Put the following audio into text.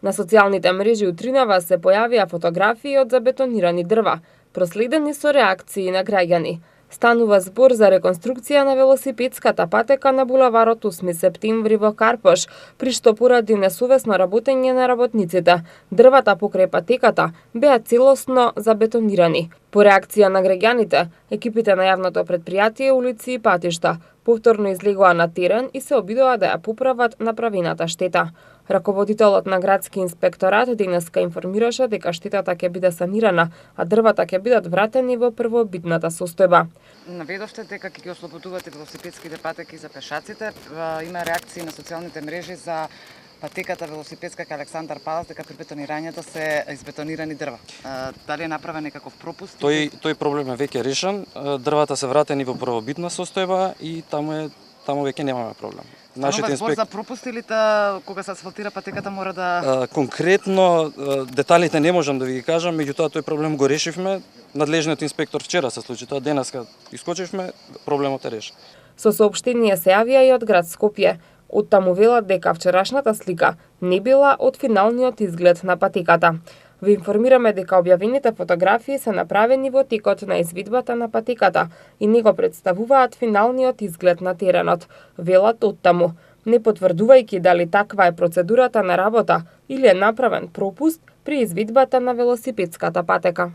На социјалните мрежи утринава се појавија фотографии од забетонирани дрва, проследени со реакции на граѓани. Станува збор за реконструкција на велосипедската патека на булеварот 8 септември во Карпош, при што поради несовесно работење на работниците, дрвата покрај патеката беа целосно забетонирани. По реакција на граѓаните, екипите на јавното претпријатие улици и патишта повторно излегоа на терен и се обидоа да ја поправат направената штета. Раководителот на градски инспекторат денеска информираше дека штетата ќе биде санирана, а дрвата ќе бидат вратени во првобитната состојба. Наведовте дека ќе ги ослободувате велосипедските патеки за пешаците. Има реакции на социјалните мрежи за патеката велосипедска кај Александар Палас, дека при бетонирањето се избетонирани дрва. Дали е направен некаков пропуст? Тој проблем е веќе решен. Дрвата се вратени во првобитна состојба и таму веќе немаме проблем. Нашите збор за пропустилите кога се асфалтира патеката мора да... Конкретно деталите не можам да ви ги кажам, меѓутоа тој проблем го решивме. Надлежниот инспектор вчера се случи тоа, денеска искочивме, проблемот е решен. Со соопштение се јавија и од град Скопје. Оттаму велат дека вчерашната слика не била од финалниот изглед на патеката. Ви информираме дека објавените фотографии се направени во текот на извидбата на патеката и не го представуваат финалниот изглед на теренот, велат оттаму, не потврдувајќи дали таква е процедурата на работа или е направен пропуст при извидбата на велосипедската патека.